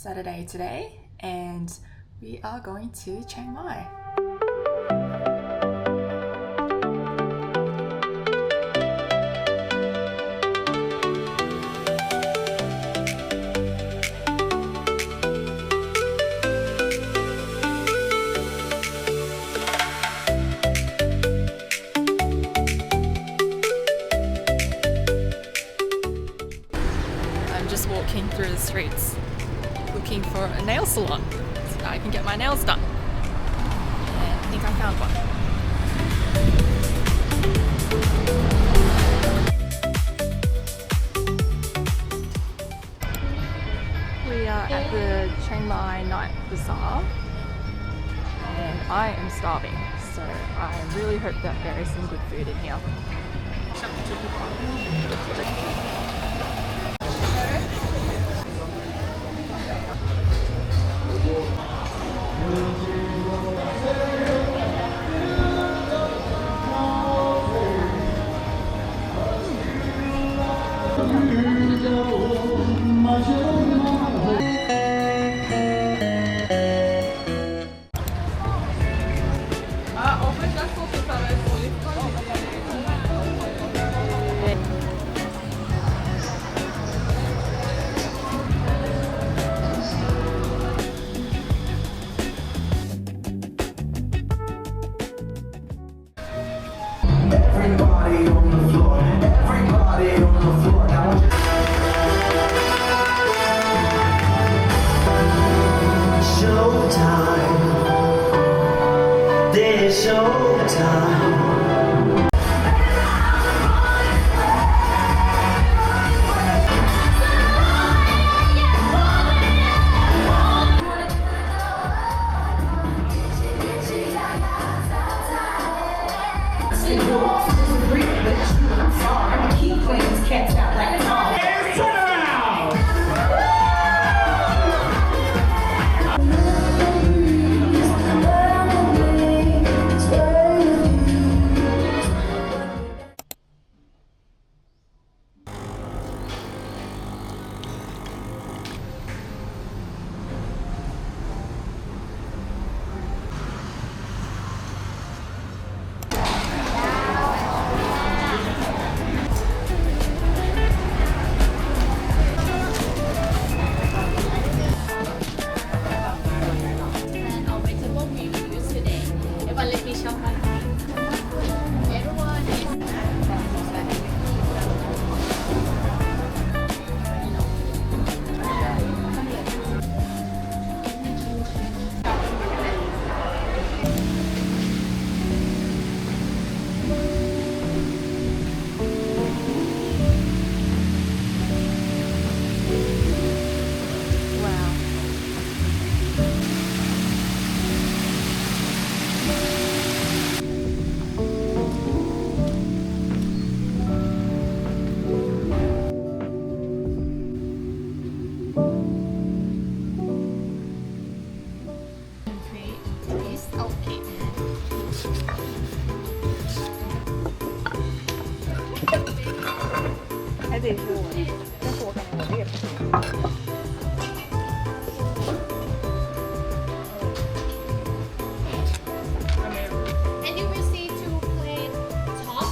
Saturday today, and we are going to Chiang Mai. I'm just walking through the streets looking for a nail salon so that I can get my nails done. And I think I found one. We are at the Chiang Mai Night Bazaar and I am starving, so I really hope that there is some good food in here. Everybody on the floor, everybody on the floor. Now showtime, there's showtime. And you will see two plates, top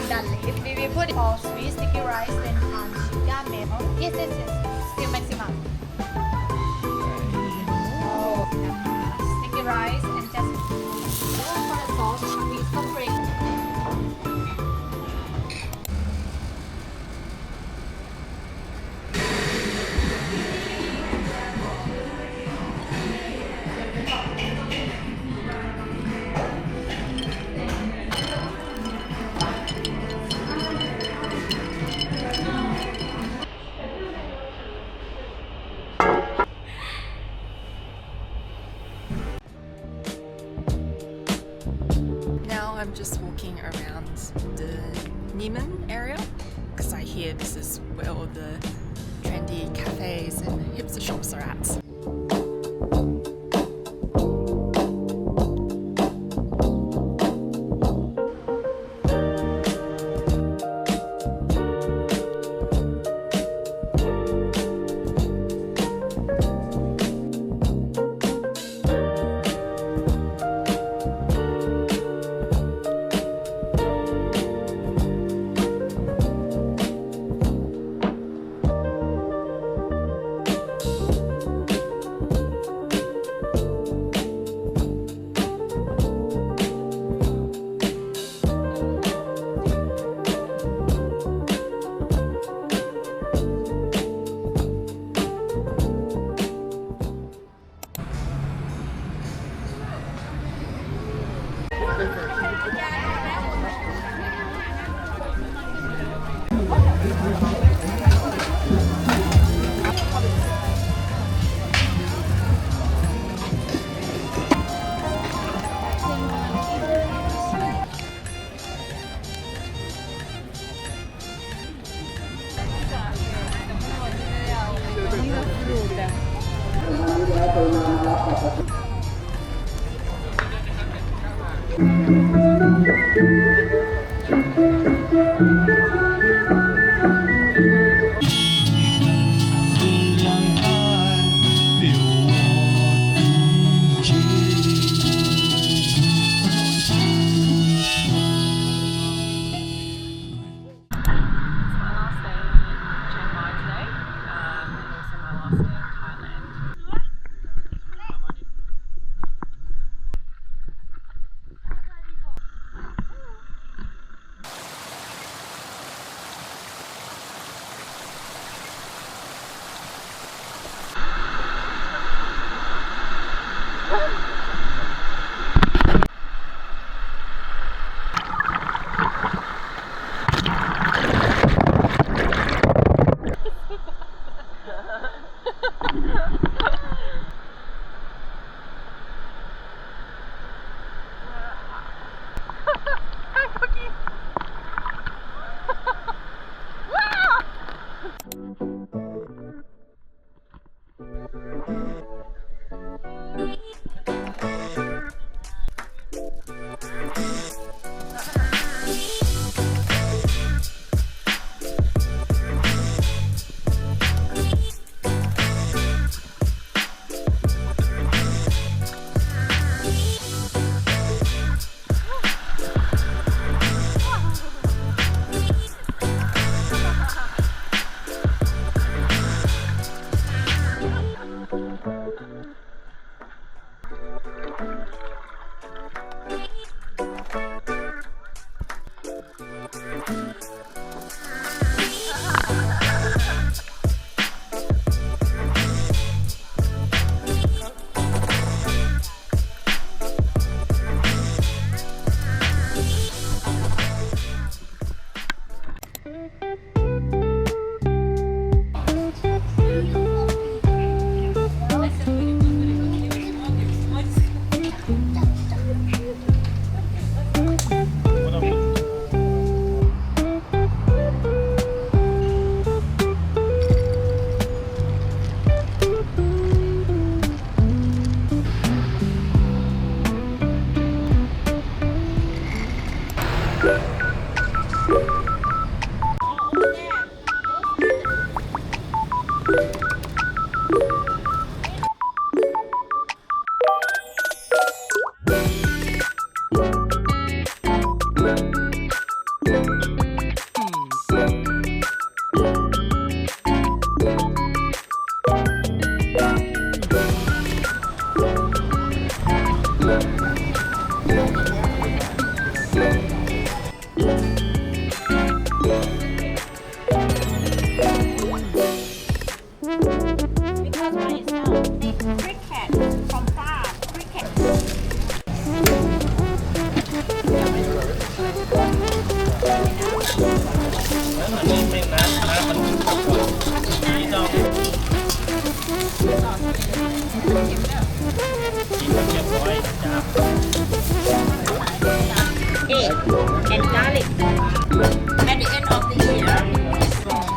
and we will put all sweet sticky rice and sugar maple. Yes, still maximum. Sticky rice and just for the sauce we separate. I'm just walking around the Nimman area because I hear this is where all the trendy cafes and hipster shops are at. and garlic. At the end of the year, it's wrong.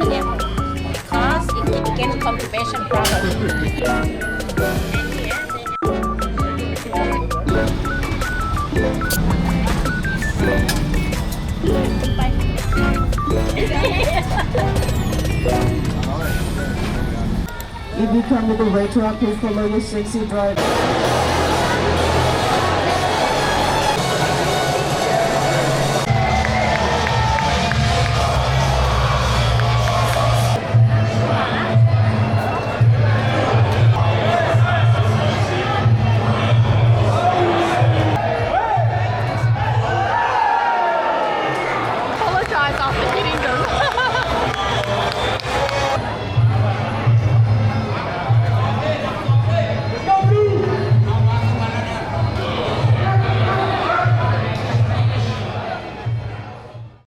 Okay. Because it can constipation problem. And here If you come to the restaurant, please follow your sexy driver.